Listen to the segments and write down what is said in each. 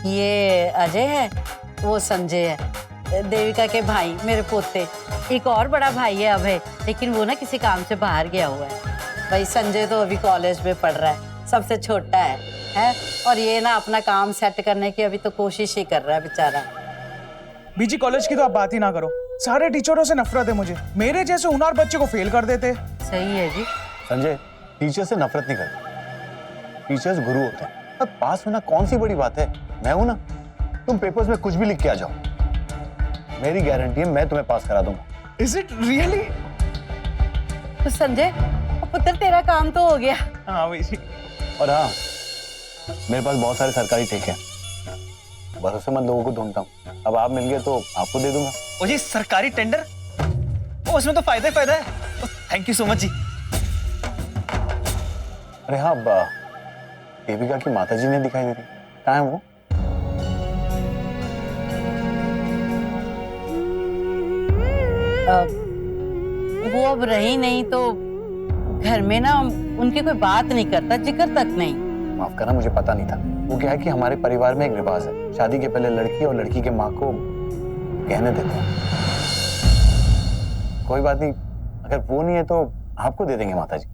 ये अजय है, वो संजय है, देविका के भाई, मेरे पोते। एक और बड़ा भाई है अभय, लेकिन वो ना किसी काम से बाहर गया हुआ है। भाई संजय तो अभी कॉलेज में पढ़ रहा है, सबसे छोटा है? और ये ना अपना काम सेट करने की अभी तो कोशिश ही कर रहा है बेचारा। बीजी कॉलेज की तो आप बात ही ना करो, सारे टीचरों से नफरत है मुझे। मेरे जैसे हुनर बच्चे को फेल कर देते। सही है जी। संजय, टीचर से नफरत नहीं करते, टीचर्स गुरु होते हैं। अब पास होना कौन सी बड़ी बात है, मैं हूं ना। तुम पेपर्स में कुछ भी लिख के आ जाओ, मेरी गारंटी है मैं तुम्हें पास करा दूंगा। Is it really? तो संजय पुत्र तेरा काम तो हो गया। हाँ बीजी। और हाँ, मेरे पास बहुत सारे सरकारी ठेके हैं, भरोसेमंद लोगों को ढूंढता हूँ। अब आप मिल गए तो आपको दे दूंगा। ओ जी, सरकारी टेंडर, उसमें तो फायदा ही फायदा है। थैंक यू सो मच जी। अरे हाँ, देविका की माताजी ने दिखाई दे रही, कहाँ है वो? वो अब रही नहीं तो घर में ना उनकी कोई बात नहीं करता, जिक्र तक नहीं। माफ करना, मुझे पता नहीं था। वो क्या है कि हमारे परिवार में एक रिवाज है, शादी के पहले लड़की और लड़की के माँ को गहने देते हैं। कोई बात नहीं, अगर वो नहीं है तो आपको दे देंगे माताजी।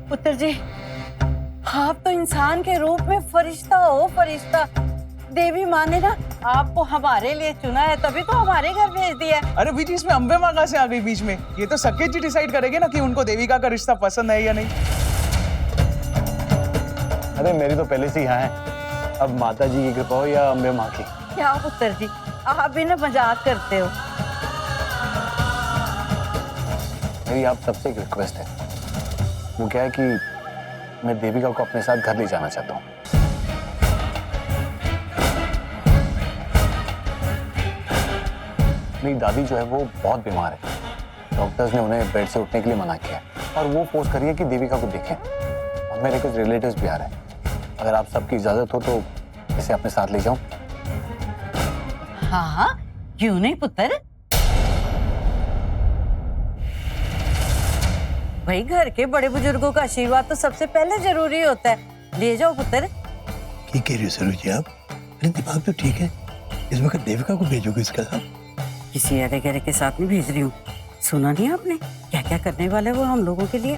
पुत्र जी, आप तो इंसान के रूप में फरिश्ता हो, फरिश्ता। देवी माँ ने ना आपको हमारे लिए चुना है, तभी तो हमारे घर भेज दिया। अरे बीजी, इसमें अम्बे माँ कहाँ से आ गई बीच में? ये तो सकेत जी डिसाइड करेंगे ना कि उनको देविका का रिश्ता पसंद है या नहीं। अरे मेरी तो पहले से ही यहाँ है, अब माताजी की कृपा हो या अम्बे माँ की। क्या पुत्र जी, आप भी ना मजाक करते हो। मेरी आप सबसे एक रिक्वेस्ट है, वो क्या है कि मैं देविका को अपने साथ घर ले जाना चाहता हूँ। मेरी दादी जो है वो बहुत बीमार है, डॉक्टर्स ने उन्हें बेड से उठने के लिए मना किया है और वो फोर्स करी है कि देविका को देखें। और मेरे कुछ रिलेटिव्स भी आ रहे हैं, अगर आप सबकी इजाजत हो तो इसे अपने साथ ले जाऊं। हाँ, क्यों नहीं पुत्र। भाई घर के बड़े बुजुर्गों का आशीर्वाद तो सबसे पहले जरूरी होता है। ले जाओ पुत्र। ठीक कह रही हो सरोज जी आप, अरे दिमाग तो ठीक है। इस वक्त देविका को भेजोगे इसके साथ? किसी अरे गहरे के साथ नहीं भेज रही हूँ। सुना नहीं आपने क्या क्या करने वाले वो हम लोगों के लिए?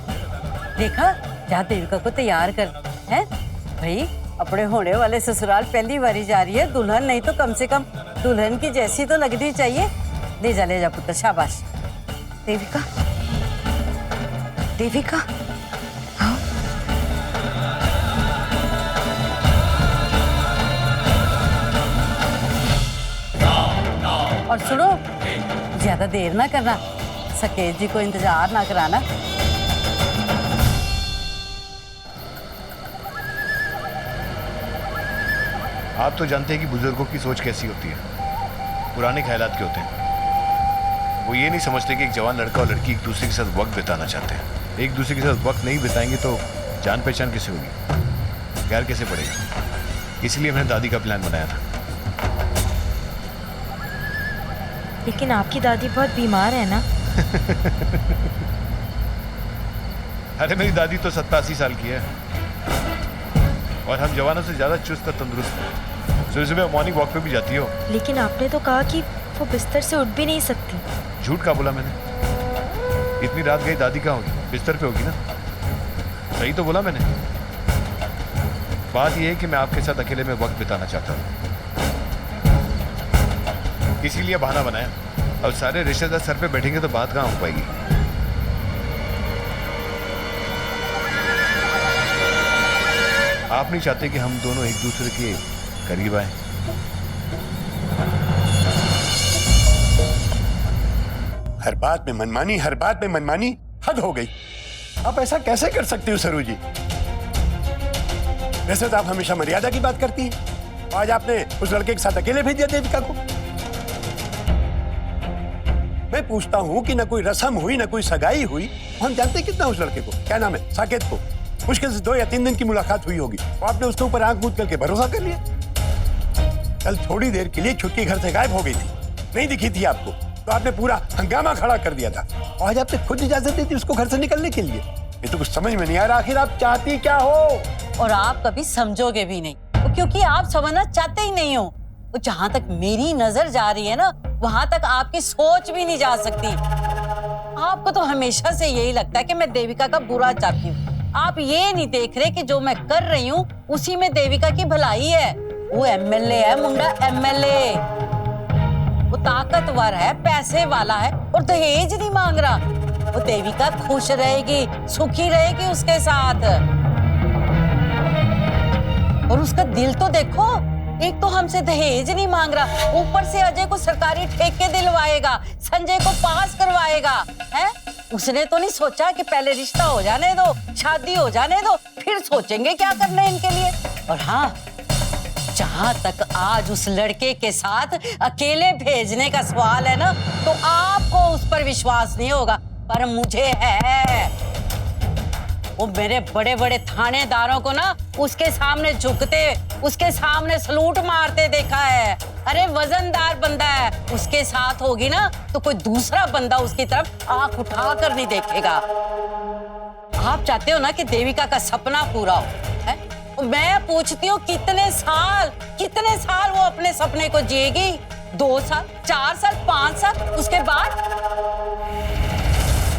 देखा, जा देविका को तैयार कर। है भाई, अपने होने वाले ससुराल पहली बारी जा रही है, दुल्हन नहीं तो कम से कम दुल्हन की जैसी तो लगनी चाहिए। ले जा पुत्र, शाबाश। देविका, देविका, हाँ। और सुनो, ज्यादा देर ना करना, सकेत जी को इंतजार ना कराना। आप तो जानते हैं कि बुजुर्गों की सोच कैसी होती है, पुराने ख्यालात के होते हैं। वो ये नहीं समझते कि एक जवान लड़का और लड़की एक दूसरे के साथ वक्त बिताना चाहते हैं। एक दूसरे के साथ वक्त नहीं बिताएंगे तो जान पहचान कैसे होगी, प्यार कैसे पड़ेगा। इसलिए मैंने दादी का प्लान बनाया था। लेकिन आपकी दादी बहुत बीमार है ना? अरे मेरी दादी तो 87 साल की है और हम जवानों से ज्यादा चुस्त और तंदुरुस्त हैं। सुबह सुबह मॉर्निंग वॉक पे भी जाती हो। लेकिन आपने तो कहा कि वो बिस्तर से उठ भी नहीं सकती। झूठ का बोला मैंने? इतनी रात गई दादी कहाँ होगी, बिस्तर पे होगी ना। सही तो बोला मैंने। बात यह है कि मैं आपके साथ अकेले में वक्त बिताना चाहता हूँ, इसीलिए बहाना बनाया। अब सारे रिश्तेदार सर पे बैठेंगे तो बात कहाँ हो पाएगी। आप नहीं चाहते कि हम दोनों एक दूसरे के करीब आए? हर बात में मनमानी, हर बात में मनमानी, हद हो गई। आप ऐसा कैसे कर सकती हो सरोज जी? वैसे तो आप हमेशा मर्यादा की बात करती हैं। आज आपने उस लड़के के साथ अकेले भेज दिया देविका को। मैं पूछता हूं कि ना कोई रस्म हुई, ना कोई सगाई हुई। हम जानते कितना उस लड़के को, क्या नाम है, साकेत को। मुश्किल से 2 या 3 दिन की मुलाकात हुई होगी, तो आपने उसके ऊपर आंख मूंद करके भरोसा कर लिया। कल थोड़ी देर के लिए छुट्टी घर से गायब हो गई थी, नहीं दिखी थी आपको, तो आपने पूरा हंगामा खड़ा कर दिया था। और आज आपने खुद इजाजत दी थी उसको घर से निकलने के लिए। ये तो कुछ समझ में नहीं आ रहा, आखिर आप चाहती क्या हो? और आप कभी समझोगे भी नहीं। वो क्योंकि आप समझना चाहते ही नहीं हो। तो जहां तक मेरी नजर जा रही है ना, वहां तक आपकी सोच भी नहीं जा सकती। आपको तो हमेशा से यही लगता है कि मैं देविका का बुरा चाहती हूँ। आप ये नहीं देख रहे कि जो मैं कर रही हूँ उसी में देविका की भलाई है। वो एमएलए है मुंडा, एमएलए। वो ताकतवर है, पैसे वाला है और दहेज नहीं मांग रहा। वो देविका खुश रहेगी, सुखी रहेगी उसके साथ। और उसका दिल तो देखो, एक तो हमसे दहेज नहीं मांग रहा, ऊपर से अजय को सरकारी ठेके दिलवाएगा, संजय को पास करवाएगा। है उसने तो नहीं सोचा कि पहले रिश्ता हो जाने दो, शादी हो जाने दो, फिर सोचेंगे क्या करना है इनके लिए। और हाँ, जहां तक आज उस लड़के के साथ अकेले भेजने का सवाल है ना, तो आपको उस पर विश्वास नहीं होगा, पर मुझे है। वो मेरे बड़े बड़े थानेदारों को ना उसके सामने झुकते, उसके सामने सलूट मारते देखा है। अरे वजनदार बंदा है, उसके साथ होगी ना तो कोई दूसरा बंदा उसकी तरफ आंख उठाकर नहीं देखेगा। आप चाहते हो ना कि देविका का सपना पूरा हो, है? मैं पूछती हूँ कितने साल वो अपने सपने को जिएगी? 2 साल, 4 साल, 5 साल, उसके बाद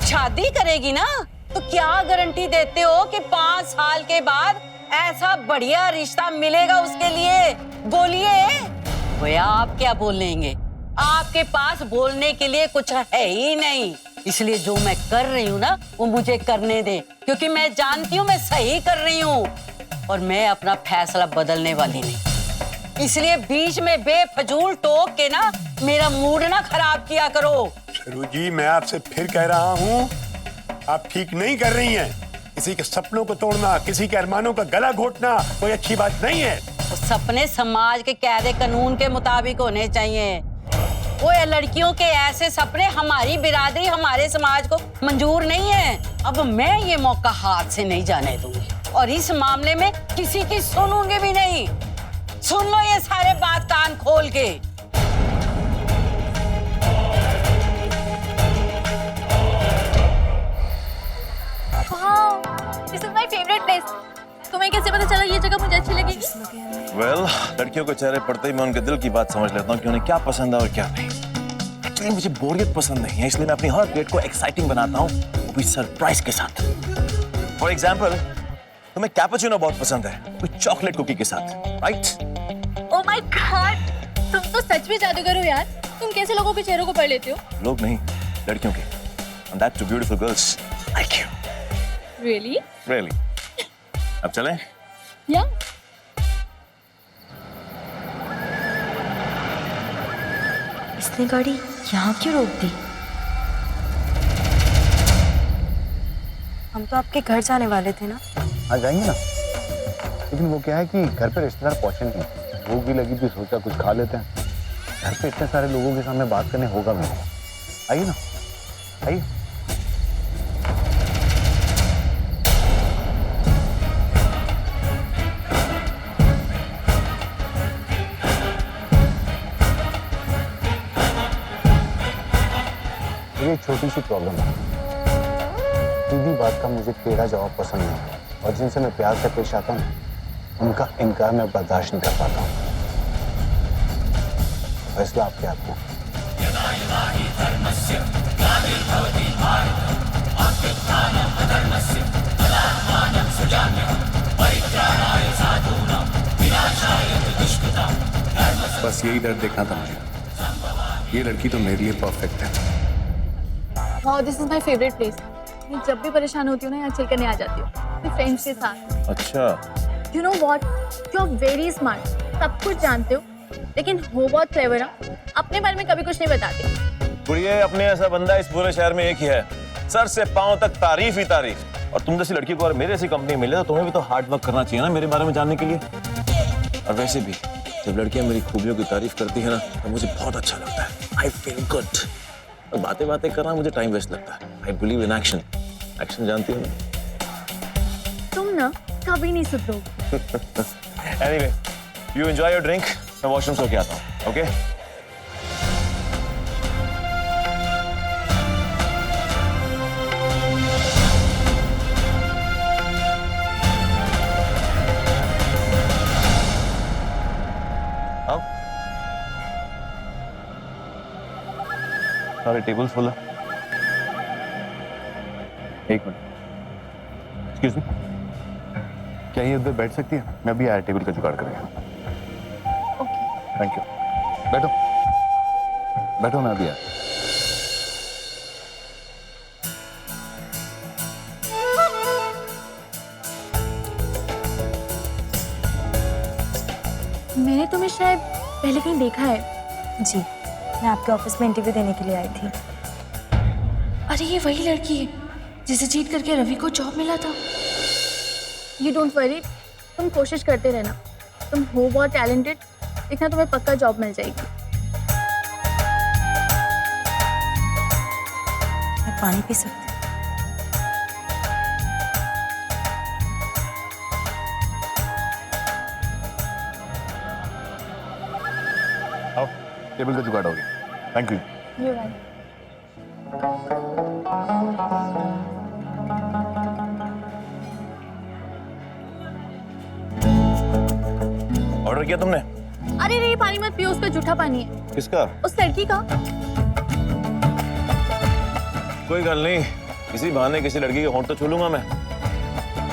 शादी करेगी ना, तो क्या गारंटी देते हो कि 5 साल के बाद ऐसा बढ़िया रिश्ता मिलेगा उसके लिए? बोलिए। भैया आप क्या बोलेंगे? आपके पास बोलने के लिए कुछ है ही नहीं। इसलिए जो मैं कर रही हूँ ना, वो मुझे करने दे, क्योंकि मैं जानती हूँ मैं सही कर रही हूँ और मैं अपना फैसला बदलने वाली नहीं। इसलिए बीच में बेफजूल टोक के ना मेरा मूड ना खराब किया करो। शरू जी, मैं आपसे फिर कह रहा हूँ, आप ठीक नहीं कर रही हैं। किसी के सपनों को तोड़ना, किसी के अरमानों का गला घोटना कोई अच्छी बात नहीं है। तो सपने समाज के कायदे कानून के मुताबिक होने चाहिए। वो लड़कियों के ऐसे सपने हमारी बिरादरी, हमारे समाज को मंजूर नहीं है। अब मैं ये मौका हाथ से नहीं जाने दूंगी और इस मामले में किसी की सुनूंगी भी नहीं। सुन लो ये सारे बात कान खोल के। This is my favorite place. तुम्हें कैसे पता चला ये जगह मुझे अच्छी लगेगी? Well, लड़कियों के चेहरे पड़ते ही मैं उनके दिल की बात समझ लेता हूँ कि उन्हें क्या पसंद है और क्या नहीं। Actually, मुझे बोरियत पसंद नहीं है, इसलिए मैं अपनी हर डेट को एक्साइटिंग बनाता हूँ, वो भी सरप्राइज के साथ। For example, तुम्हें कैपुचिनो बहुत पसंद है, कोई चॉकलेट कुकी के साथ, right? Oh my God! तुम तो सच में जादूगर हो यार। तुम कैसे लोगों के चेहरों को पढ़ लेते हो? लोग नहीं, लड़कियों के। And that to beautiful girls like you. Really? Really? अब चलें? Yeah. इसने गाड़ी यहाँ क्यों रोक दी? हम तो आपके घर जाने वाले थे ना। आ जाएंगे ना, लेकिन वो क्या है कि घर पे रिश्तेदार पहुंचे नहीं, भूख भी लगी थी, सोचा कुछ खा लेते हैं। घर पे इतने सारे लोगों के सामने बात करने होगा भी नहीं। आइए ना, आइए। ये छोटी सी प्रॉब्लम है, सीधी बात का मुझे टेढ़ा जवाब पसंद नहीं है, और जिनसे मैं प्यार से पेश आता हूँ उनका इनकार मैं बर्दाश्त नहीं कर पाता हूँ। फैसला आपके हाथ में। बस यही डर देखना था मुझे। ये लड़की तो मेरे लिए परफेक्ट है। Wow, this is my favorite place. मैं जब भी परेशान होती हूँ ना यहाँ चिल करने आ जाती हूँ अपने फ्रेंड्स के साथ। अच्छा। You know what? You are very smart. सब कुछ जानते हो, लेकिन हो बहुत क्लेवर हो। अपने बारे में कभी कुछ नहीं बताते। गुड़िया, अपने ऐसा बंदा इस पूरे शहर में एक ही है, सर से पांव तक तारीफ ही तारीफ। और तुम जैसी लड़की को और मेरे जैसी कंपनी मिले तो तुम्हें भी तो हार्ड वर्क करना चाहिए ना मेरे बारे में जानने के लिए। और वैसे भी जब लड़कियां मेरी खूबियों की तारीफ करती है ना तो मुझे बहुत अच्छा लगता है। I feel good. और बातें बातें करना मुझे टाइम वेस्ट लगता है। I believe in action. Action जानती हो ना? तुम ना कभी नहीं सुधरोगे। Anyway, you enjoy your drink, मैं वॉशरूम से होके आता हूँ। ओके? आओ। सारे टेबल फुल है। एक मिनट, एक्सक्यूज मी, क्या ये उधर बैठ सकती है? मैं अभी आया टेबल का जुगाड़ करेंगे। Thank you. बैठो बैठो, मैं अभी आया। मैंने तुम्हें शायद पहले कहीं देखा है। जी, मैं आपके ऑफिस में इंटरव्यू देने के लिए आई थी। अरे ये वही लड़की है जिसे चीट करके रवि को जॉब मिला था। यू डोंट वरी, तुम कोशिश करते रहना। तुम हो बहुत टैलेंटेड, देखना तुम्हें पक्का जॉब मिल जाएगी। मैं पानी पी सकती हूँ? आओ, टेबल का जुगाड़ हो गया। Thank you. ये वाली ऑर्डर किया तुमने? अरे रे, ये पानी मत पियो, उसका जूठा पानी है। किसका? उस लड़की का। कोई गल नहीं, किसी बहाने किसी लड़की के होंठ तो छू लूंगा मैं।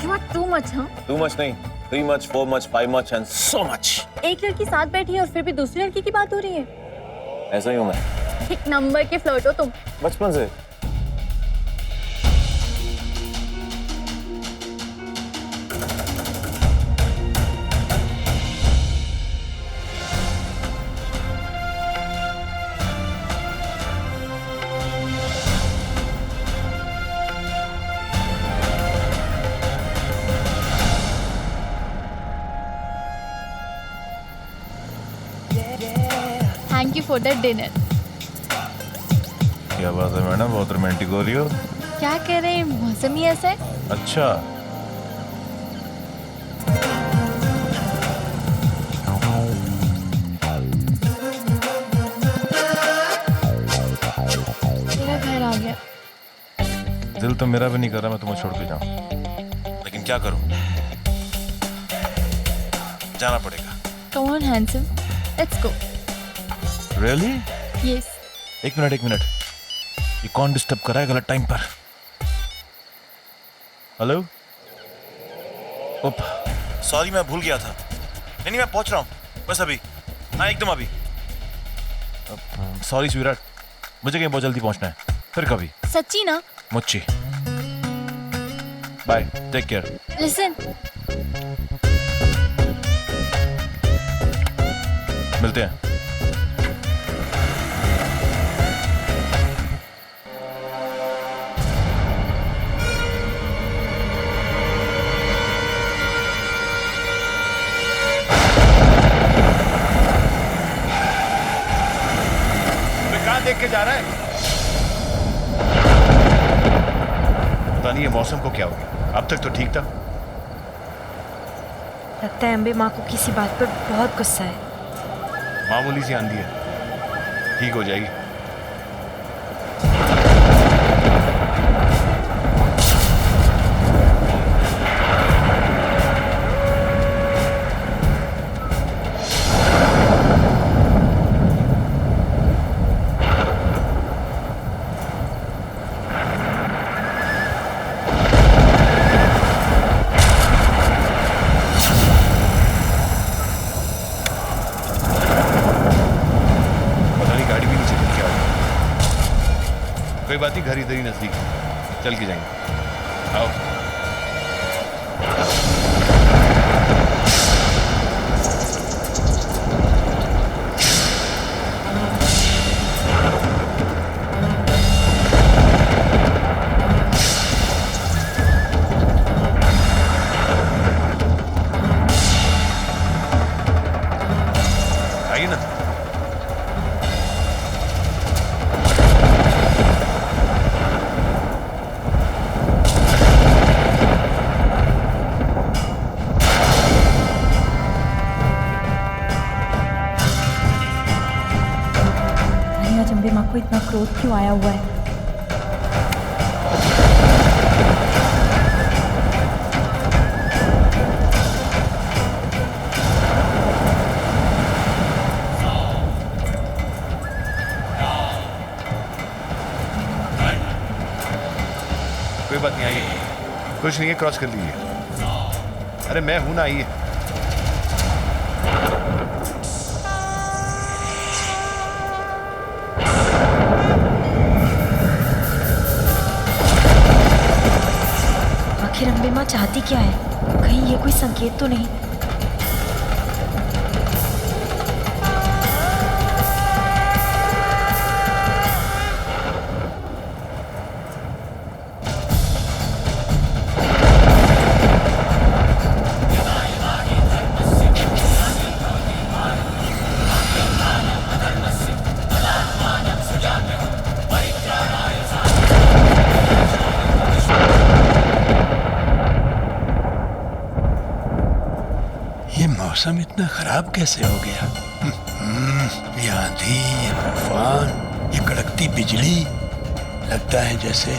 You are too much. हाँ, टू मच नहीं, 3 much, 4 much, 5 much and so much. एक लड़की साथ बैठी है और फिर भी दूसरी लड़की की बात हो रही है। ऐसा ही हूं मैं, एक नंबर के फ्लर्ट हो तुम। बचपन से। Thank you for the dinner. क्या बात है मैडम, बहुत रोमांटिक हो रही हो। क्या कह रहे हैं, मौसम ही ऐसा है। अच्छा, मेरा घर आ गया। दिल तो मेरा भी नहीं कर रहा मैं तुम्हें छोड़ के जाऊं, लेकिन क्या करूं, जाना पड़ेगा। Come on handsome, let's go. Really? Yes. एक मिनट, ये कौन डिस्टर्ब कर रहा है गलत टाइम पर? हेलो? ओप, सॉरी मैं भूल गया था। नहीं मैं पहुंच रहा हूँ बस अभी। हाँ एकदम अभी। सॉरी स्वीटहार्ट, मुझे कहीं बहुत जल्दी पहुंचना है, फिर कभी। सच्ची ना? मुच्ची। Bye, take care. लिसन, मिलते हैं। कहाँ देख के जा रहा है? पता नहीं ये मौसम को क्या हो गया, अब तक तो ठीक था। लगता है अम्बे माँ को किसी बात पर बहुत गुस्सा है। मामूली सी आंधी है, ठीक हो जाएगी। कोई बात नहीं, घर इधर ही नजदीक है, चल के जाएंगे। आओ। आइए ना। अम्बे माँ को इतना क्रोध क्यों आया हुआ है? कुछ नहीं है, क्रॉस कर लीजिए। अरे मैं हूं ना, आइए। आखिर अम्बे माँ चाहती क्या है? कहीं ये कोई संकेत तो नहीं? ये मौसम इतना खराब कैसे हो गया? ये आंधी, ये तूफान, ये कड़कती बिजली, लगता है जैसे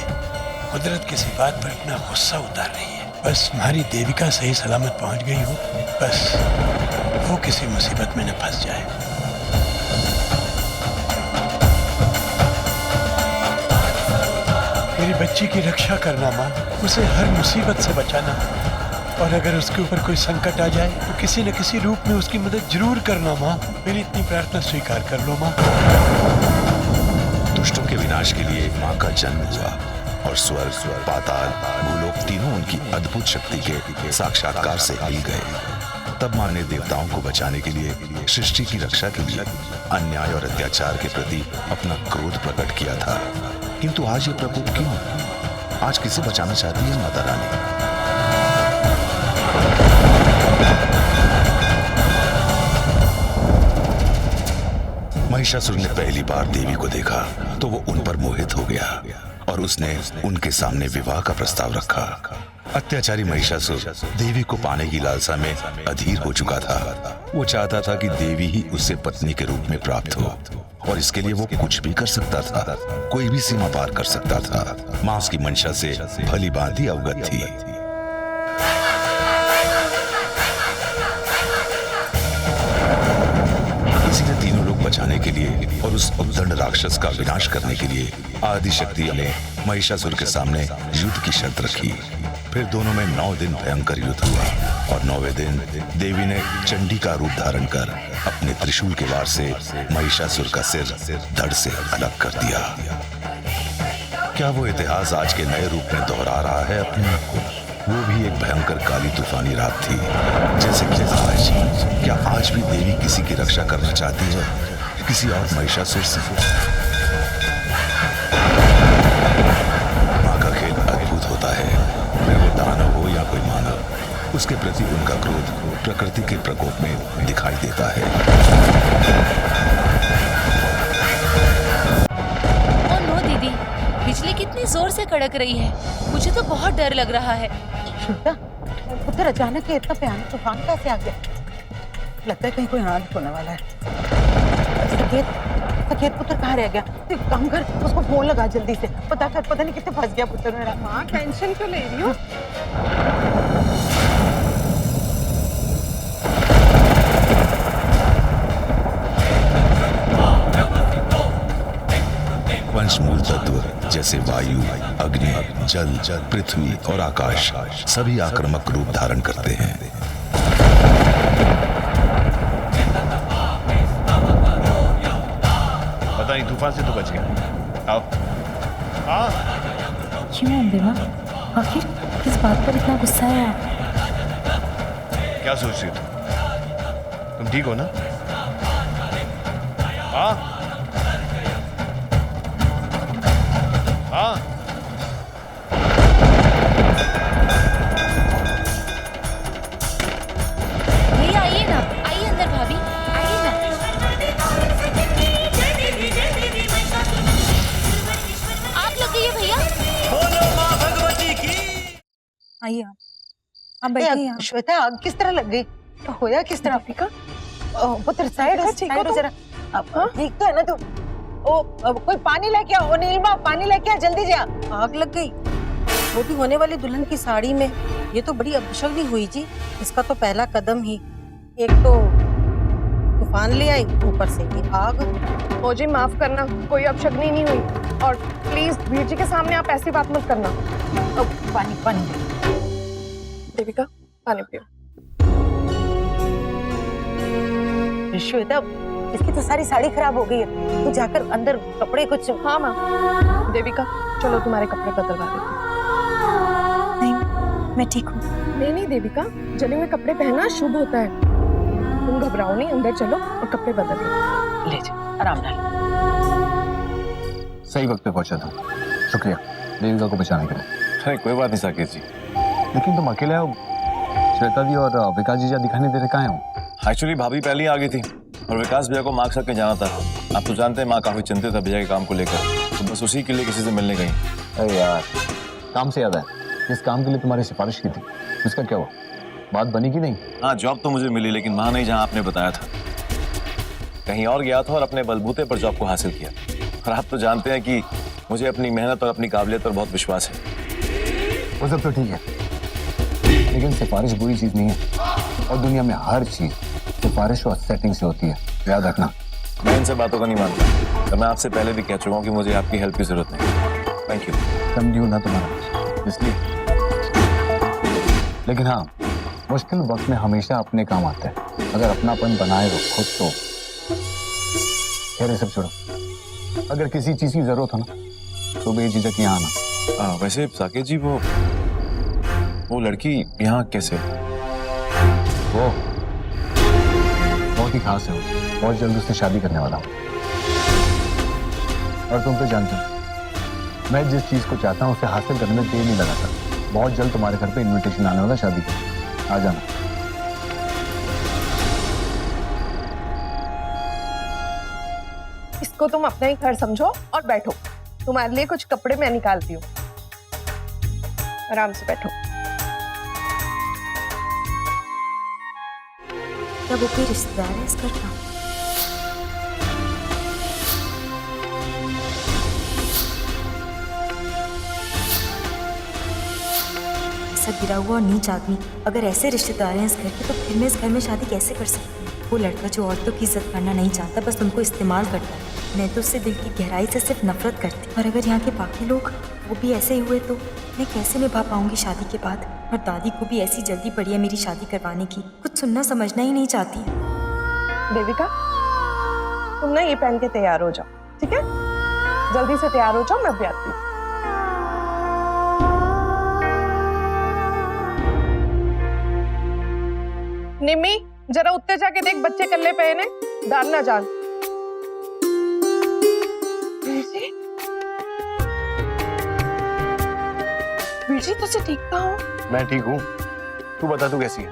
कुदरत किसी बात पर अपना गुस्सा उतार रही है। बस हमारी देविका सही सलामत पहुंच गई हो, बस वो किसी मुसीबत में न फंस जाए। मेरी बच्ची की रक्षा करना माँ, उसे हर मुसीबत से बचाना, और अगर उसके ऊपर कोई संकट आ जाए तो किसी न किसी रूप में उसकी मदद जरूर करना माँ। मेरी इतनी प्रार्थना स्वीकार कर लो माँ। दुष्टों के विनाश के लिए माँ का जन्म हुआ और स्वर्ग, पाताल, भूलोक तीनों उनकी अद्भुत शक्ति के साक्षात्कार से हिल गए। तब माँ ने देवताओं को बचाने के लिए, सृष्टि की रक्षा के लिए अन्याय और अत्याचार के प्रति अपना क्रोध प्रकट किया था। किंतु आज ये प्रकोप क्यों? आज किसे बचाना चाहती है माता रानी? महिषासुर ने पहली बार देवी को देखा तो वो उन पर मोहित हो गया और उसने उनके सामने विवाह का प्रस्ताव रखा। अत्याचारी महिषासुर देवी को पाने की लालसा में अधीर हो चुका था। वो चाहता था कि देवी ही उससे पत्नी के रूप में प्राप्त हो और इसके लिए वो कुछ भी कर सकता था, कोई भी सीमा पार कर सकता था। मां उसकी मंशा से भली भांति अवगत थी। इसीलिए तीनों लोग बचाने के लिए और उस उद्दंड राक्षस का विनाश करने के लिए आदिशक्ति ने महिषासुर के सामने युद्ध की शर्त रखी। फिर दोनों में 9 दिन भयंकर युद्ध हुआ और 9वें दिन देवी ने चंडी का रूप धारण कर अपने त्रिशूल के वार से महिषासुर का सिर धड़ से अलग कर दिया। क्या वो इतिहास आज के नए रूप में दोहरा रहा है अपने आप को? वो भी एक भयंकर काली तूफानी रात थी, जैसे कि आज। क्या आज भी देवी किसी की रक्षा करना चाहती है, किसी और महिषासुर से? माँ का खेल अद्भुत होता है, फिर वो दानव हो या कोई मानव, उसके प्रति उनका क्रोध प्रकृति के प्रकोप में दिखाई देता है। ओ नो दीदी, बिजली कितनी जोर से कड़क रही है, मुझे तो बहुत डर लग रहा है। श्वेता, पुत्र अचानक ये इतना भयानक तूफान कैसे आ गया? लगता है कहीं कोई हादसा होने वाला है। सकेत पुत्र कहाँ रह गया? तो एक काम कर, उसको फोन लगा जल्दी से, पता कर, पता नहीं कितने फंस गया पुत्र मेरा। माँ टेंशन क्यों ले रही हो? पंचमूल तत्व जैसे वायु, अग्नि, जल, पृथ्वी और आकाश सभी आक्रामक रूप धारण करते हैं। पता नहीं, तूफान से तो बच गया। आओ। हाँ। क्यों अम्बे माँ, आखिर किस बात पर इतना गुस्सा है आप? क्या सोच रही हो तुम ठीक हो ना? हाँ हाँ। भैया आइए ना, आइए अंदर भाभी, आइए ना। आग लग गई है भैया। बोलो माँ भगवती की। आइए आप बैठिए यहाँ। श्वेता, आग किस तरह लग गई? तो होया किस तरह? पुत्र साइड हो जरा। ठीक तो है ना तू? कोई पानी लेके आओ, नीलमा पानी लेके आ, जल्दी जा। आग लग गई छोटी होने वाली दुल्हन की साड़ी में, ये तो बड़ी अपशगुनी हुई जी। इसका तो पहला कदम ही एक तो तूफान ले आई, ऊपर से ये आग। मुझे माफ करना, कोई अपशगनी नहीं हुई, और प्लीज वीर जी के सामने आप ऐसी बात मत करना। पानी पानी। देविका पानी पियो। श्वेता, इसकी तो सारी साड़ी खराब हो गई है, तू जाकर अंदर कपड़े कुछ। हाँ माँ। देविका चलो तुम्हारे कपड़े बदलवा देती। नहीं, मैं ठीक हूँ। नहीं देविका, जले हुए कपड़े पहनना शुभ होता है। तुम घबराओ नहीं, अंदर चलो और कपड़े बदल लो। ले जा आराम नाल। सही वक्त पे पहुंचा था, शुक्रिया देविका को बचाने के लिए। अरे कोई बात नहीं साकेत जी। लेकिन तुम अकेले हो, श्वेता दी और विकास जीजा दिखाई नहीं दे रहे, कहाँ हो? एक्चुअली भाभी पहले ही आ गई थी और विकास भैया को मार्ग सक के जाना था। आप तो जानते हैं माँ काफी चिंतित है भैया के काम को लेकर, तो बस उसी के लिए किसी से मिलने गई। अरे यार, काम से याद है, जिस काम के लिए तुम्हारी सिफारिश की थी उसका क्या हुआ? बात बनी कि नहीं? हाँ, जॉब तो मुझे मिली, लेकिन वहां नहीं जहाँ आपने बताया था। कहीं और गया था और अपने बलबूते पर जॉब को हासिल किया। और आप तो जानते हैं कि मुझे अपनी मेहनत और अपनी काबिलियत पर बहुत विश्वास है। वो सब तो ठीक है, लेकिन सिफारिश बुरी चीज नहीं है, और दुनिया में हर चीज सिफारिश और सेटिंग से होती है, याद रखना। मैं इन सब बातों को नहीं मानता, तो मैं आपसे पहले भी कह चुका हूँ कि मुझे आपकी हेल्प की जरूरत नहीं। Thank you. समझी हूं ना तुम्हारा, इसलिए। लेकिन हाँ, मुश्किल वक्त में हमेशा अपने काम आता है, अगर अपनापन बनाए रखो तो। खैर ये सब छोड़ो, अगर किसी चीज की जरूरत हो ना तो बेझिझक यहाँ आना। वैसे साकेत जी, वो लड़की यहाँ कैसे? वो बहुत ही खास है, वो बहुत जल्द उससे शादी करने वाला हूँ। और तुम तो जानते हो, मैं जिस चीज को चाहता हूँ उसे हासिल करने में देर नहीं लगाता। बहुत जल्द तुम्हारे घर पे इनविटेशन आने वाला शादी का, आ जाना। इसको तुम अपना ही घर समझो और बैठो। तुम्हारे लिए कुछ कपड़े मैं निकालती हूँ, आराम से बैठो। क्या वो कोई रिश्तेदार है इस घर का? ऐसा गिरा हुआ और नीच आदमी, अगर ऐसे रिश्तेदार हैं इस घर के, तो फिर मैं इस घर में शादी कैसे कर सकती हूँ? वो लड़का जो औरतों की इज्जत करना नहीं चाहता, बस उनको इस्तेमाल करता है। मैं तो उससे दिल की गहराई से सिर्फ नफरत करती। और अगर यहाँ के बाकी लोग वो भी ऐसे ही हुए तो मैं कैसे निभा पाऊंगी शादी के बाद? और दादी को भी ऐसी जल्दी पड़ी है मेरी शादी करवाने की, कुछ सुनना समझना ही नहीं चाहती। देविका तुम ना ये पहन के तैयार हो जाओ, ठीक है? जल्दी से तैयार हो जाओ, मैं भी आती हूँ। निम्मी जरा उत्ते जाके देख, बच्चे कल्ले पे ने, डाल ना जान। वीर जी तुझे ठीक कहाँ हो? मैं ठीक हूँ, तू बता तू कैसी है?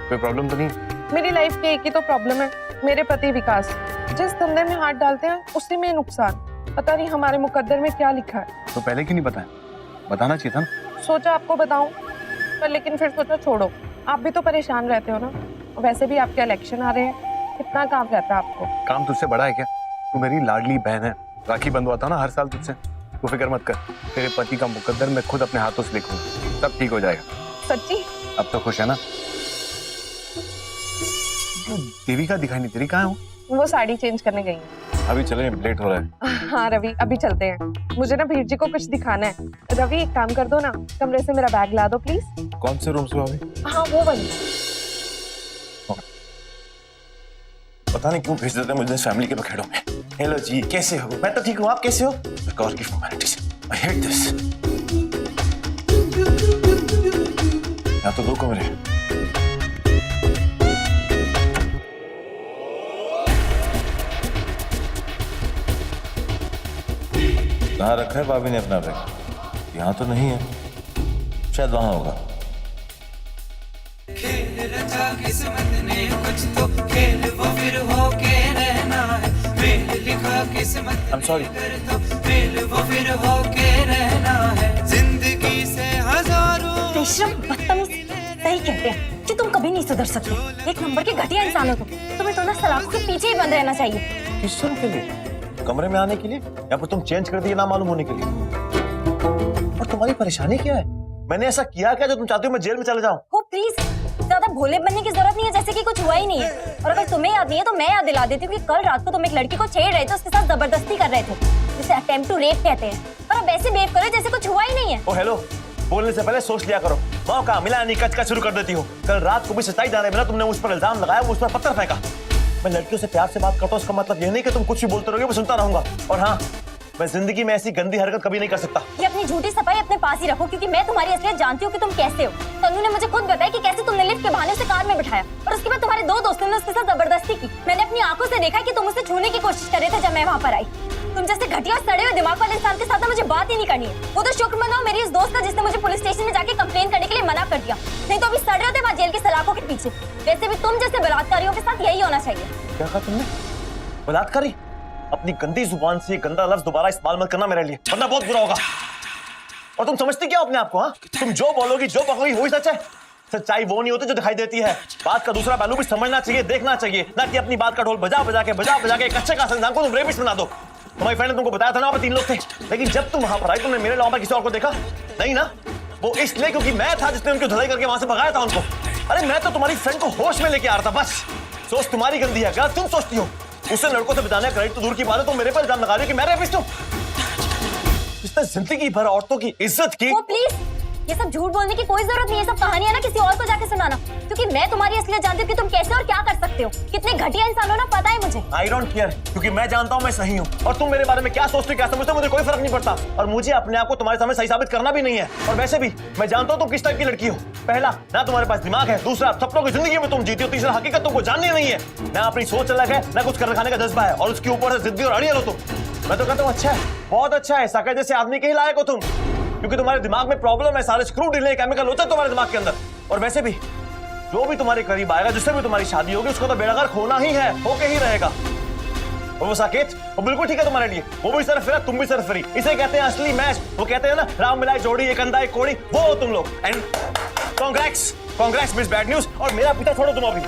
कोई प्रॉब्लम तो नहीं? मेरी लाइफ की एक ही तो प्रॉब्लम है, मेरे पति विकास। जिस धंधे में हाथ डालते हैं उसी में नुकसान। पता नहीं हमारे मुकद्दर में क्या लिखा है। तो पहले क्यों नहीं बताया? बताना चाहिए था ना। सोचा आपको बताऊं, पर लेकिन फिर सोचा छोड़ो, आप भी तो परेशान रहते हो ना। वैसे भी आपके इलेक्शन आ रहे हैं, कितना काम रहता है आपको। काम तुझसे बड़ा है क्या? तू मेरी लाडली बहन है, राखी बंधवाता हूँ ना हर साल तुझसे। तू फिक्र मत कर, तेरे पति का मुकद्दर मैं खुद अपने हाथों से लिखूंगा, सब ठीक हो जाएगा। सच्ची? अब तो खुश है ना? देविका दिखाई नहीं तेरी, कहाँ हो? वो साड़ी चेंज करने गई है। अभी चले, लेट हो रहा है। हाँ रवि, अभी चलते हैं, मुझे ना वीर जी को कुछ दिखाना है। रवि एक काम कर दो ना, कमरे से मेरा बैग ला दो प्लीज। कौन से रूम से भाभी? हाँ वो वाली। पता नहीं क्यों भेज देते हैं मुझे फैमिली के बखेड़ों में। हेलो जी, कैसे हो? मैं तो ठीक हूँ, आप कैसे हो? गॉड की फॉर्मेलिटीज, आई हेट दिस। यहाँ तो दो कमरे हैं। कहाँ रखा है भाभी ने अपना बैग? यहाँ तो नहीं है, शायद वहां होगा। खेल रचा किस्मत ने कुछ तो खेल वो फिर होके रहना है। मेल लिखा किस्मत I'm sorry. तो मेल वो फिर होके रहना है। जिंदगी से हजारों बदतमीज, सही कहते हैं कि तुम कभी नहीं सुधर सकते। एक नंबर के घटिया इंसान हो तुम। तुम्हें तो ना सलाखों के पीछे ही बंद रहना चाहिए। किस सुन के लिए? कमरे में आने के लिए, या फिर तुम चेंज कर दिए ना मालूम होने के लिए? और तुम्हारी परेशानी क्या है? मैंने ऐसा किया क्या जो तुम चाहती हो मैं जेल में चले जाऊं? हो प्लीज, ज्यादा भोले बनने की जरूरत नहीं है, जैसे कि कुछ हुआ ही नहीं है। और अगर तुम्हें याद नहीं है तो मैं याद दिला देती हूँ कि कल रात को तुम एक लड़की को छेड़ रहे थे, उसके साथ जबरदस्ती कर रहे थे, जिसे अटेम्प्ट टू रेप कहते हैं। और अब ऐसे बिहेव करो जैसे कुछ हुआ ही नहीं है। ओ हेलो, बोलने से पहले सोच लिया करो। मौका मिला नहीं कच का शुरू कर देती हो। कल रात को भी सच्चाई जाने बिना तुमने मुझ पर इल्जाम लगाया, मुझ पर पत्थर फेंका। मैं लड़कियों से प्यार से बात करता हूँ, उसका मतलब ये नहीं कि तुम कुछ भी बोलते रहोगे, मैं सुनता रहूंगा। और हाँ, मैं जिंदगी में ऐसी गंदी हरकत कभी नहीं कर सकता। ये अपनी झूठी सफाई अपने पास ही रखो, क्योंकि मैं तुम्हारी असलियत जानती हूँ कि तुम कैसे हो। तन्नू ने मुझे खुद बताया कि कैसे तुमने लिफ्ट के बहाने उसे कार में बिठाया और उसके बाद तुम्हारे दो दोस्तों ने उसके साथ जबरदस्ती की। मैंने अपनी आंखों से देखा कि तुम उसे छूने की कोशिश कर रहे थे जब मैं वहाँ पर आई। तुम जैसे घटिया और सड़े हुए दिमाग वाले इंसान के साथ ना मुझे बात ही नहीं करनी है। वो तो शुक्र मनाओ मेरी इस दोस्त का जिसने मुझे पुलिस स्टेशन में जाके कंप्लेन करने के लिए मना कर दिया, नहीं तो अभी सड़ रहे थे वहाँ जेल के सलाखों के पीछे। वैसे भी तुम जैसे बलात्कारियों के साथ यही होना चाहिए। क्या कहा तुमने? बलात्कारी? अपनी गंदी जुबान से गंदा लफ्ज दोबारा इस्तेमाल मत करना मेरे लिए, वरना बहुत बुरा होगा। और तुम समझती क्या हो अपने आप को? हाँ, तुम जो बोलोगी जो बकोगी वही सच है। सच्चाई वो नहीं होती जो दिखाई देती है। बात का दूसरा पहलू भी समझना चाहिए, देखना चाहिए, ना कि अपनी बात का ढोल बजा बजा के कच्चे का संजान को तुम रेपिस्ट बना दो। तुम्हारी फ्रेंड ने तुमको बताया था ना वहाँ पर 3 लोग थे, लेकिन जब तुम वहां पर आई तुमने मेरे अलावा पर किसी और को देखा नहीं ना? वो इसलिए क्योंकि मैं था जिसने उनकी धुलाई करके वहां से भगाया था उनको। अरे मैं तो तुम्हारी फ्रेंड को होश में लेके आ रहा था, बस। सोच तुम्हारी गंदी है, क्या तुम सोचती हो? उससे लड़कों से बचाने का क्रेडिट तो दूर की बात है, तुम मेरे पर इल्जाम लगा रही हो कि मैं रेपिस्ट हूँ। इसने जिंदगी भर औरतों की इज्जत की। प्लीज, ये सब झूठ बोलने की कोई जरूरत नहीं है। सब कहानियां ना किसी और को जाके सुनाना, क्योंकि मैं तुम्हारी असलियत जानती हूँ कि तुम कैसे और क्या कर सकते हो। कितने घटिया इंसान हो ना, पता है मुझे। I don't care, क्योंकि मैं जानता हूँ मैं सही हूँ। और तुम मेरे बारे में क्या सोचते हो, क्या समझते हो, मुझे कोई फर्क नहीं पड़ता। और मुझे अपने आप को तुम्हारे सामने सही साबित करना भी नहीं है। और वैसे भी मैं जानता हूँ तुम किस टाइप की लड़की हो। पहला, ना तुम्हारे पास दिमाग है, दूसरा सपनों की जिंदगी में तुम जीती हो, तीसरा हकीकत तुमको जाननी नहीं है। ना अपनी सोच अलग है, ना कुछ कर खाने का जज्बा है, और उसके ऊपर से जिद्दी और अड़ियल हो तुम। मैं तो कहता हूँ अच्छा है, बहुत अच्छा है, साका जैसे आदमी के ही लायक हो तुम, क्योंकि तुम्हारे दिमाग में प्रॉब्लम है, सारे स्क्रू ढीले केमिकल होते हैं तुम्हारे दिमाग के अंदर। और वैसे भी जो भी तुम्हारे करीब आएगा, जिससे भी तुम्हारी शादी होगी, उसको तो बेड़ागर खोना ही है, होके ही रहेगा। और वो साकेत, वो बिल्कुल ठीक है तुम्हारे लिए, वो भी सिर्फ फिर तुम भी सिर्फ फ्री। इसे कहते हैं असली मैच। वो कहते हैं ना, राम मिलाए जोड़ी एक अंधा एक कोड़ी, वो हो तुम लोग। And congrats miss bad news. और मेरा पिता छोड़ो तुम अभी।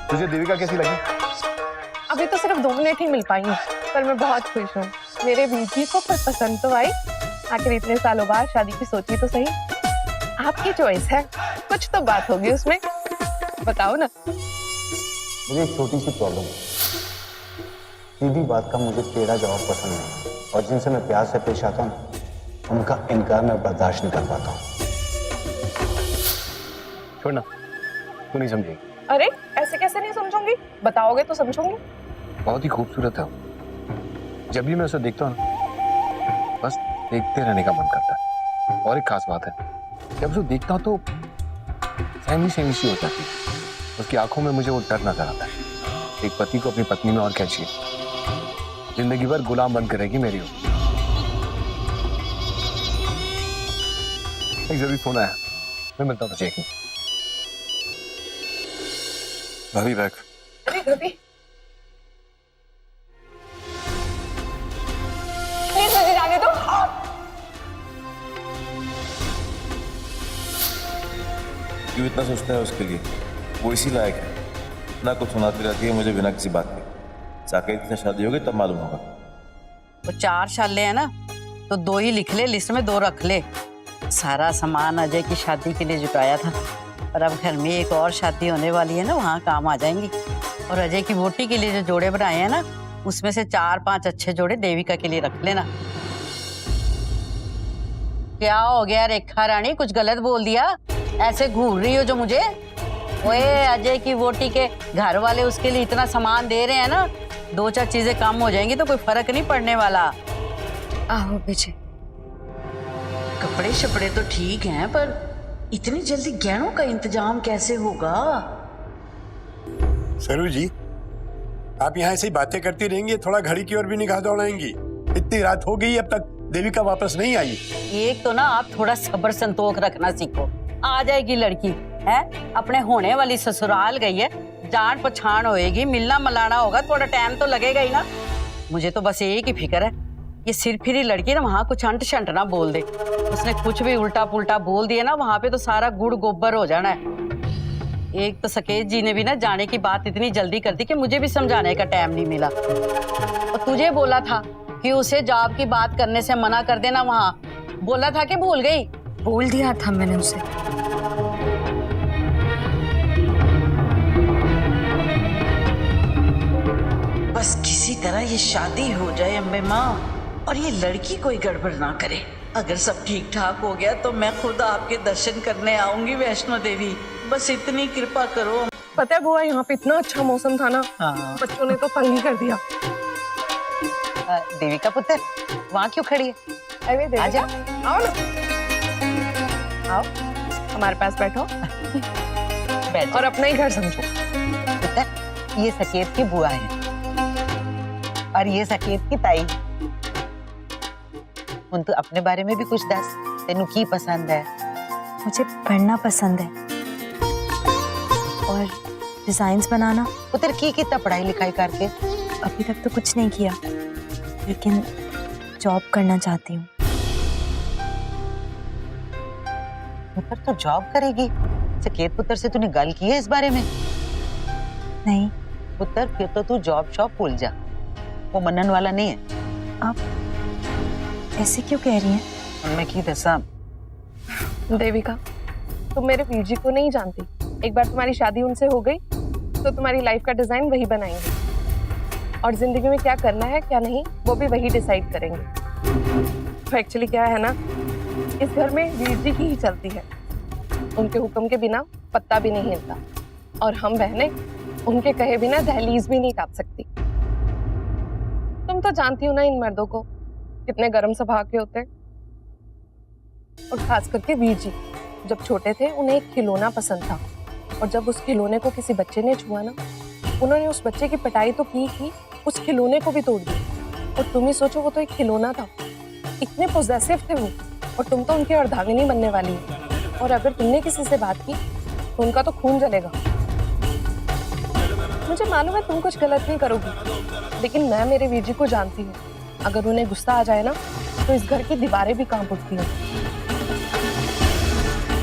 तुझे देविका कैसी लगी? अभी तो सिर्फ 2 मिनट ही मिल पाई हूँ, पर मैं बहुत खुश हूँ। मेरे बीजी को पर पसंद तो आई। आखिर इतने सालों बाद शादी की सोची तो सही। आपकी चॉइस है, कुछ तो बात होगी उसमें, बताओ ना। मुझे एक छोटी सी प्रॉब्लम है। सीधी बात का मुझे टेढ़ा जवाब पसंद नहीं, और जिनसे मैं प्यार से पेश आता हूँ उनका इनकार मैं बर्दाश्त नहीं कर पाता हूँ। छोड़ना, तू नहीं समझेगी। अरे ऐसे कैसे नहीं समझूंगी, बताओगे तो समझूंगी। बहुत ही खूबसूरत है। जब भी मैं उसे देखता हूँ बस देखते रहने का मन करता है। और एक खास बात है, जब उसे देखता हूँ तो सहमी सी हो जाती है। उसकी आंखों में मुझे वो डर नजर आता है। एक पति को अपनी पत्नी में और क्या चाहिए? जिंदगी भर गुलाम बनकर रहेगी मेरी। एक जरूरी फोन आया, मैं मिलता हूँ तुझे। एक भाभी बैग। अरे भाभी, प्लीज मुझे जाने दो। क्यों इतना सोचता है उसके लिए? वो इसी लायक है, ना कुछ सुनाती रहती है मुझे बिना किसी बात के। साकेत से शादी होगी तब मालूम होगा। वो 4 साले हैं ना, तो 2 ही लिख ले, लिस्ट में 2 रख ले। सारा सामान अजय की शादी के लिए जुटाया था, और अब घर में एक और शादी होने वाली है ना, वहाँ काम आ जाएंगी। और अजय की वोटी के लिए जो जोड़े बनाए हैं ना, उसमें से 4-5 अच्छे जोड़े देविका के लिए रख लेना। क्या हो गया रेखा रानी, कुछ गलत बोल दिया? ऐसे घूर रही हो जो मुझे? ओए, अजय की वोटी के घर वाले उसके लिए इतना सामान दे रहे हैं ना, 2-4 चीजें कम हो जाएंगी तो कोई फर्क नहीं पड़ने वाला। आहो बेचे, कपड़े शपड़े तो ठीक हैं, पर इतनी जल्दी गहनों का इंतजाम कैसे होगा? सरू जी, आप यहाँ ऐसी बातें करती रहेंगी, थोड़ा घड़ी की ओर भी निगाह दौड़ाएंगी? इतनी रात हो गई, अब तक देविका वापस नहीं आई। एक तो ना आप थोड़ा सब्र संतोख रखना सीखो। आ जाएगी लड़की, है अपने होने वाली ससुराल गई है, जान पहचान होएगी, मिलना मिलाना होगा, थोड़ा टाइम तो लगेगा ही ना। मुझे तो बस एक ही फिक्र है, ये सिर फिरी लड़की ना वहां कुछ अंट शंट ना बोल दे। उसने कुछ भी उल्टा पुल्टा बोल दिया ना वहां पे तो सारा गुड़ गोबर हो जाना है। एक तो सकेत जी ने भी ना जाने की बात इतनी जल्दी कर दी कि मुझे भी समझाने का टाइम नहीं मिला। और तुझे बोला था कि उसे जॉब की बात करने से मना कर देना, वहां बोला था कि भूल गई? बोल दिया था मैंने उसे। बस किसी तरह ये शादी हो जाए अम्बे माँ, और ये लड़की कोई गड़बड़ ना करे। अगर सब ठीक ठाक हो गया तो मैं खुद आपके दर्शन करने आऊंगी वैष्णो देवी। बस इतनी कृपा करो। पता है बुआ, यहाँ पे इतना अच्छा मौसम था ना, बच्चों ने तो तंग ही कर दिया। देवी का पुत्र वहाँ क्यों खड़ी है? अरे देवी, आजा। आओ ना, आओ हमारे पास बैठो बैठ और अपना ही घर समझो। पुत्र, ये सकेत की बुआ है और ये सकेत की ताई। उन तो अपने बारे में भी कुछ दस, तेनू की पसंद है? मुझे पढ़ना पसंद है और डिजाइन्स बनाना। पुत्र की कितना पढ़ाई लिखाई करके? अभी तक तो कुछ नहीं किया, लेकिन जॉब करना चाहती हूँ। पुत्र तो जॉब करेगी? सकेत पुत्र से तूने गल की है इस बारे में? नहीं पुत्र, फिर तो तू जॉब शॉप भूल जा, वो मनन वाला नहीं है। आप ऐसे क्यों कह रही हैं? उनमें की दसा। देविका, तुम मेरे वीर जी को नहीं जानती। एक बार तुम्हारी शादी उनसे हो गई तो तुम्हारी लाइफ का डिजाइन वही बनाएंगे, और जिंदगी में क्या करना है क्या नहीं वो भी वही डिसाइड करेंगे। तो एक्चुअली क्या है ना, इस घर में वीर जी की ही चलती है। उनके हुक्म के बिना पत्ता भी नहीं हिलता, और हम बहनें उनके कहे बिना दहलीज भी नहीं काट सकती। तुम तो जानती हो ना इन मर्दों को, कितने गर्म स्वभाव के होते हैं। और खास करके वीर जी, जब छोटे थे उन्हें एक खिलौना पसंद था, और जब उस खिलौने को किसी बच्चे ने छुआ ना, उन्होंने उस बच्चे की पिटाई तो की उस खिलौने को भी तोड़ दिया। और तुम ही सोचो, वो तो एक खिलौना था, इतने पोजेसिव थे वो, और तुम तो उनकी अर्धांगिनी बनने वाली हो। और अगर तुमने किसी से बात की तो उनका तो खून जलेगा। मुझे मालूम है तुम कुछ गलत नहीं करोगी, लेकिन मैं मेरे वीर जी को जानती हूँ। अगर उन्हें गुस्सा आ जाए ना तो इस घर की दीवारें भी कांप उठती हैं।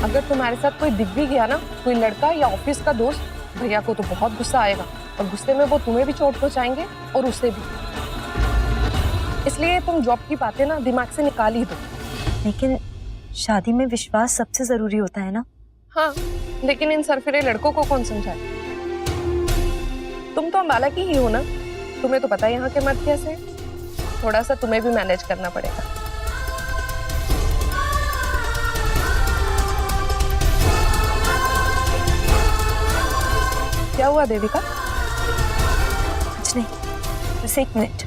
अगर तुम्हारे साथ कोई दिख भी गया ना, कोई लड़का या ऑफिस का दोस्त, भैया को तो बहुत गुस्सा आएगा, और गुस्से में वो तुम्हें भी चोट पहुंचाएंगे और उसे भी। इसलिए तुम जॉब की बातें ना दिमाग से निकाल ही दो। लेकिन शादी में विश्वास सबसे जरूरी होता है ना। हाँ, लेकिन इन सरफिरे लड़कों को कौन समझाए? तुम तो अम्बाला की ही हो ना, तुम्हें तो पता है यहाँ के मर्द कैसे हैं। थोड़ा सा तुम्हें भी मैनेज करना पड़ेगा। क्या हुआ देविका? कुछ नहीं, बस एक मिनट।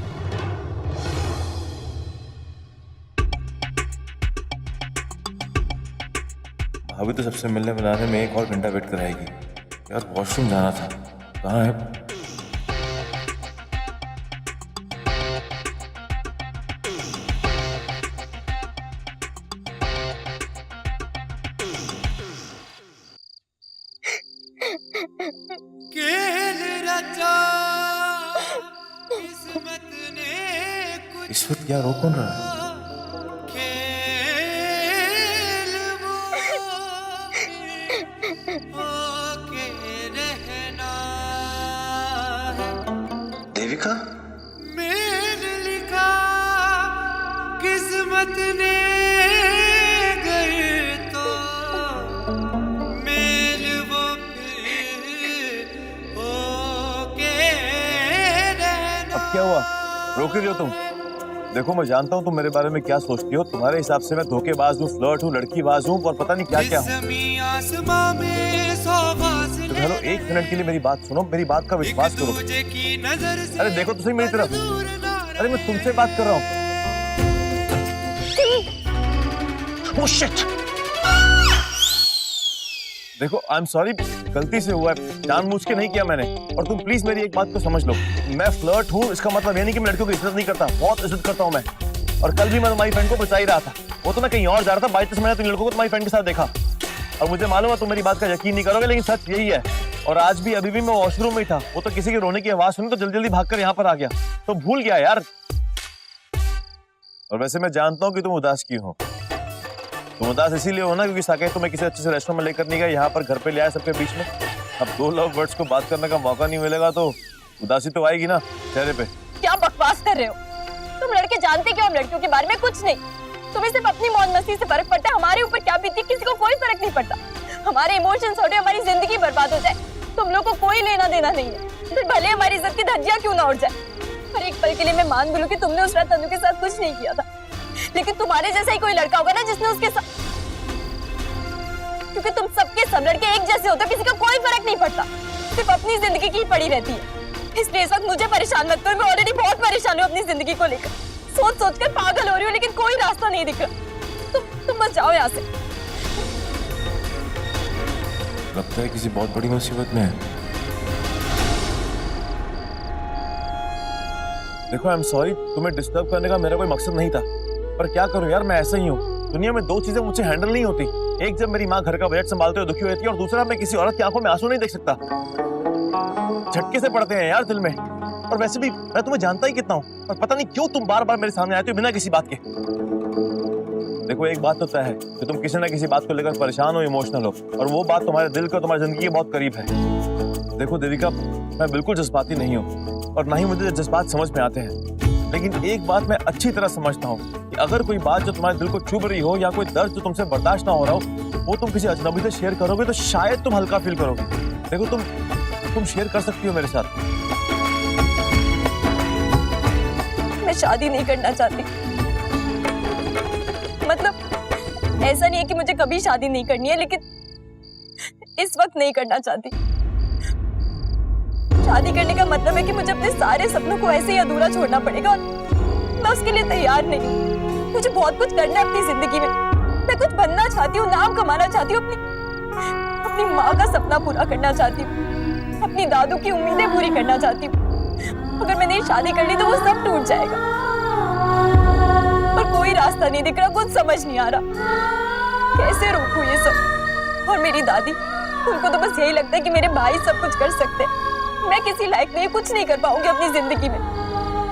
भाभी तो सबसे मिलने मिलाने में 1 और घंटा वेट कराएगी। यार वॉशरूम जाना था, कहाँ है? इस वक्त क्या रो कौन रहा है? देविका, मेरे लिखा किस्मत ने गए तो मेल वो फिर होके रहना। अब क्या हुआ, रोक रही हो तुम? देखो मैं जानता हूँ तुम मेरे बारे में क्या सोचती हो। तुम्हारे हिसाब से मैं धोखेबाज हूँ, फ्लर्ट हूँ, लड़कीबाज हूँ, और पता नहीं क्या क्या हूँ। तो हेलो, 1 मिनट के लिए मेरी बात सुनो, मेरी बात का विश्वास करो। अरे देखो तो सही मेरी तरफ। अरे मैं तुमसे बात कर रहा हूँ। Oh shit! देखो आई एम सॉरी, गलती से हुआ है, जानबूझ के नहीं किया मैंने। और तुम प्लीज मेरी एक बात को समझ लो, मैं फ्लर्ट हूँ, इसका मतलब ये नहीं कि मैं लड़कियों की इज्जत नहीं करता, बहुत इज्जत करता हूँ मैं। और कल भी मैं तुम्हारी फ्रेंड को बचा ही रहा था, वो तो मैं कहीं और जा रहा था, बाई चांस मैंने तुम लड़कों को तुम्हारी फ्रेंड के साथ देखा। और मुझे मालूम है तुम मेरी बात का यकीन नहीं करोगे, लेकिन सच यही है। और आज भी अभी भी मैं वॉशरूम में ही था, वो तो किसी के रोने की आवाज सुनी तो जल्दी जल्दी भागकर यहाँ पर आ गया, तो भूल गया यार। और वैसे मैं जानता हूँ कि तुम उदास क्यों हो। तुम उदास इसीलिए हो ना क्योंकि साकेत तुम्हें किसी अच्छे से रेस्टोरेंट में लेकर नहीं गया, यहाँ पर घर पे ले आया सबके बीच में। अब 2 लव वर्ड्स को बात करने का मौका नहीं मिलेगा तो उदासी तो आएगी ना चेहरे पे। क्या बकवास कर रहे हो? तुम लड़के जानते क्यों हम लड़कियों के बारे में कुछ नहीं। तुम्हें सिर्फ अपनी मौज मस्ती से फर्क पड़ता है, हमारे ऊपर क्या बीती किसी को कोई फर्क नहीं पड़ता। हमारे इमोशंस उड़े, हमारी जिंदगी बर्बाद हो जाए, तुम लोग को कोई लेना देना नहीं है। फिर भले हमारी इज्जत की धज्जियां क्यों ना उड़ जाए। पर एक पल के लिए मैं मान भी लूं कि तुमने उस रात तनु के साथ कुछ नहीं किया था, लेकिन तुम्हारे जैसा ही कोई लड़का होगा ना जिसने उसके साथ, क्योंकि तुम सबके सब लड़के एक जैसे होते, किसी का कोई फर्क नहीं पड़ता, सिर्फ अपनी जिंदगी की पड़ी रहती है। इसलिए इस वक्त मुझे परेशान मत करो, मैं ऑलरेडी बहुत परेशान हूँ अपनी जिंदगी को लेकर। सोच सोच कर पागल हो रही हूँ, लेकिन कोई रास्ता नहीं दिख रहा। तुम बस जाओ यहाँ से। लगता है किसी बहुत बड़ी मुसीबत में है। देखो आई एम सॉरी, तुम्हें डिस्टर्ब करने का मेरा कोई मकसद नहीं था, पर क्या करूं यार, मैं ऐसा ही हूँ। दुनिया में 2 चीजें मुझसे हैंडल नहीं होती। एक जब मेरी माँ घर का बजट संभालते हुए दुखी होती है, और दूसरा मैं किसी औरत की आंखों में आंसू नहीं देख सकता। झटके से पड़ते हैं यार दिल में। और वैसे भी मैं तुम्हें जानता ही कितना हूँ, पर पता नहीं क्यों तुम बार बार मेरे सामने आते हो बिना किसी बात के। देखो एक बात तो तय है कि तुम किसी ना किसी बात को लेकर परेशान हो, इमोशनल हो, और वो बात तुम्हारे दिल को, तुम्हारी जिंदगी के बहुत करीब है। देखो देविका, मैं बिल्कुल जज्बाती नहीं हूँ और ना ही मुझे जज्बात समझ में आते हैं, लेकिन एक बात मैं अच्छी तरह समझता हूँ कि अगर कोई बात जो तुम्हारे दिल को चुभ रही हो या कोई दर्द जो तुमसे बर्दाश्त ना हो रहा हो, वो तुम किसी अजनबी से शेयर करोगे तो शायद तुम हल्का फील करोगे। देखो तुम शेयर कर सकती हो मेरे साथ। मैं शादी नहीं करना चाहती। मतलब ऐसा नहीं है कि मुझे कभी शादी नहीं करनी है, लेकिन इस वक्त नहीं करना चाहती। शादी करने का मतलब है कि मुझे अपने सारे सपनों को ऐसे ही अधूरा छोड़ना पड़ेगा, और मैं उसके लिए तैयार नहीं हूँ। मुझे बहुत कुछ करना है अपनी जिंदगी में। मैं कुछ बनना चाहती हूँ, नाम कमाना चाहती हूँ, अपनी माँ का सपना पूरा करना चाहती हूँ, अपनी दादू की उम्मीदें पूरी करना चाहती हूँ। अगर मैंने शादी कर ली तो वो सब टूट जाएगा, पर कोई रास्ता नहीं दिख रहा, कुछ समझ नहीं आ रहा कैसे रोकूं ये सब। और मेरी दादी, उनको तो बस यही लगता है कि मेरे भाई सब कुछ कर सकते हैं, मैं किसी लायक नहीं, कुछ नहीं कर पाऊंगी अपनी जिंदगी में।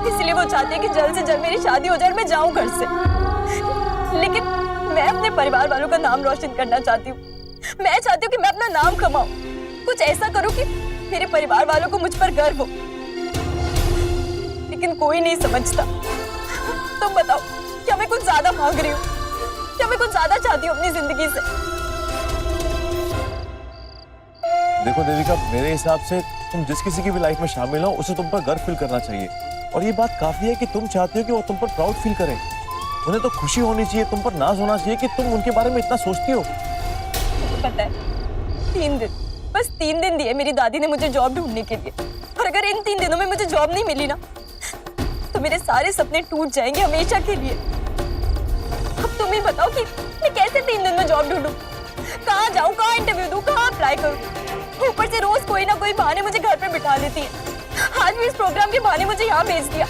इसलिए वो चाहती है कि जल्द से जल्द मेरी शादी हो जाए और मैं जाऊं घर से। लेकिन मैं अपने परिवार वालों का नाम रोशन करना चाहती हूँ। मैं चाहती हूँ कि मैं अपना नाम कमाऊं, कुछ ऐसा करूं कि मेरे परिवार वालों को मुझ पर गर्व हो, लेकिन कोई नहीं समझता। तुम बताओ, क्या मैं कुछ ज्यादा मांग रही हूँ? क्या मैं कुछ ज्यादा चाहती हूँ अपनी जिंदगी से? देखो देविका, मेरे हिसाब से तुम जिस किसी की भी लाइफ में शामिल हो उसे तुम पर गर्व फील करना चाहिए, और ये बात काफी है कि तुम चाहते हो कि वो तुम पर प्राउड फील करें। उन्हें तो खुशी होनी चाहिए, तुम पर नाज होना चाहिए कि तुम उनके बारे में इतना सोचती हो। तो पता है, 3 दिन, बस 3 दिन दिए मेरी दादी ने मुझे जॉब ढूंढने के लिए, और अगर इन 3 दिनों में मुझे जॉब नहीं मिली ना, तो मेरे सारे सपने टूट जाएंगे हमेशा के लिए। अब तुम ही बताओ कि मैं कैसे 3 दिन में जॉब ढूंढूं? कहाँ जाऊं, कहाँ इंटरव्यू दूं, कहाँ अप्लाई करूं? ऊपर से रोज कोई ना कोई बहाने मुझे घर पे बिठा देती है। आज भी इस प्रोग्राम के बहाने मुझे यहाँ भेज दिया।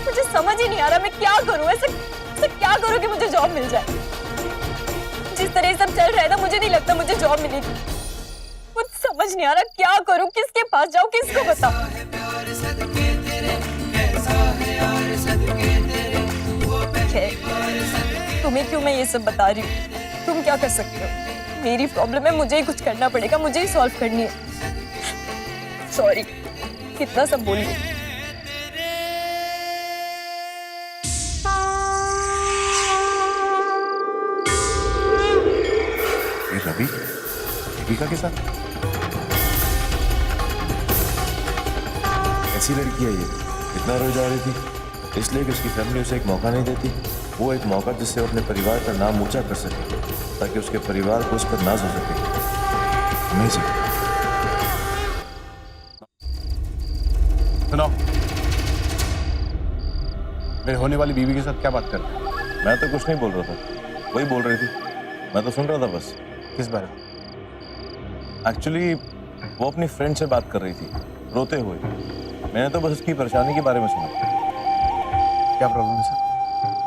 मुझे समझ ही नहीं आ रहा मैं क्या करूं, ऐसा क्या करूं कि मुझे जॉब मिल जाए। जिस तरह सब चल रहा है ना, मुझे नहीं लगता मुझे जॉब मिलेगी। कुछ समझ नहीं आ रहा क्या करूं, किसके पास जाऊं, किसको बताऊं। तुम्हें क्यों मैं ये सब बता रही हूँ, तुम क्या कर सकते हो? मेरी प्रॉब्लम है, मुझे ही कुछ करना पड़ेगा, मुझे ही सॉल्व करनी है। सॉरी, कितना सब बोल गई। रवि, दीपिका के साथ ऐसी लड़की है ये, इतना रोज आ रही थी इसलिए कि उसकी फैमिली उसे एक मौका नहीं देती। वो एक मौका जिससे वो अपने परिवार का नाम ऊंचा कर सके, ताकि उसके परिवार को उस पर नाज हो सके। अमेजिंग। सुनो, मेरे होने वाली बीवी के साथ क्या बात कर रहे हो? मैं तो कुछ नहीं बोल रहा था, वही बोल रही थी, मैं तो सुन रहा था बस। किस बारे में? एक्चुअली वो अपनी फ्रेंड से बात कर रही थी, रोते हुए। मैंने तो बस उसकी परेशानी के बारे में सुना। क्या प्रॉब्लम है सर?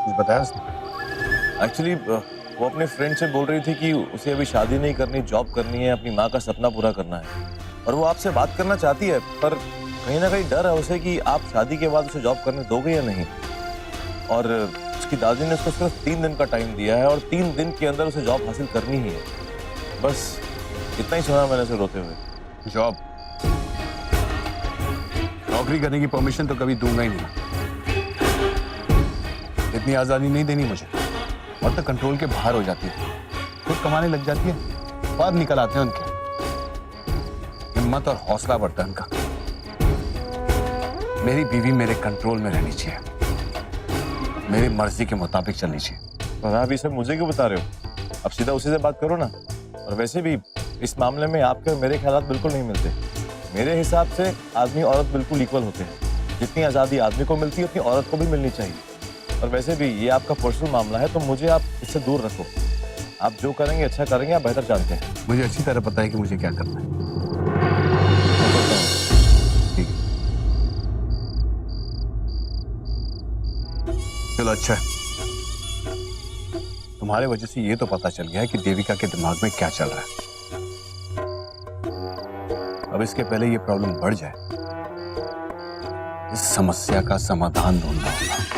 कुछ बताया उसने? एक्चुअली वो अपने फ्रेंड से बोल रही थी कि उसे अभी शादी नहीं करनी, जॉब करनी है, अपनी माँ का सपना पूरा करना है, और वो आपसे बात करना चाहती है, पर कहीं ना कहीं डर है उसे कि आप शादी के बाद उसे जॉब करने दोगे या नहीं। और उसकी दादी ने उसको सिर्फ 3 दिन का टाइम दिया है और 3 दिन के अंदर उसे जॉब हासिल करनी ही है। बस इतना ही सुना मैंने उसे रोते हुए। जॉब, नौकरी करने की परमिशन तो कभी दूंगा ही नहीं। इतनी आजादी नहीं देनी मुझे, और तो कंट्रोल के बाहर हो जाती है, खुद कमाने लग जाती है, बाद निकल आते हैं उनके। हिम्मत और हौसला बढ़ता है उनका। मेरी बीवी मेरे कंट्रोल में रहनी चाहिए, मेरी मर्जी के मुताबिक चलनी चाहिए। और आप ये सब मुझे क्यों बता रहे हो? अब सीधा उसी से बात करो ना। और वैसे भी इस मामले में आपके और मेरे ख्यालात बिल्कुल नहीं मिलते। मेरे हिसाब से आदमी औरत बिल्कुल इक्वल होते हैं। जितनी आज़ादी आदमी को मिलती है उतनी औरत को भी मिलनी चाहिए। और वैसे भी ये आपका पर्सनल मामला है, तो मुझे आप इससे दूर रखो। आप जो करेंगे अच्छा करेंगे, आप बेहतर जानते हैं। मुझे अच्छी तरह पता है कि मुझे क्या करना है। ठीक है, चलो अच्छा है। तुम्हारे वजह से ये तो पता चल गया है कि देविका के दिमाग में क्या चल रहा है। अब इसके पहले ये प्रॉब्लम बढ़ जाए, इस समस्या का समाधान ढूंढना होगा।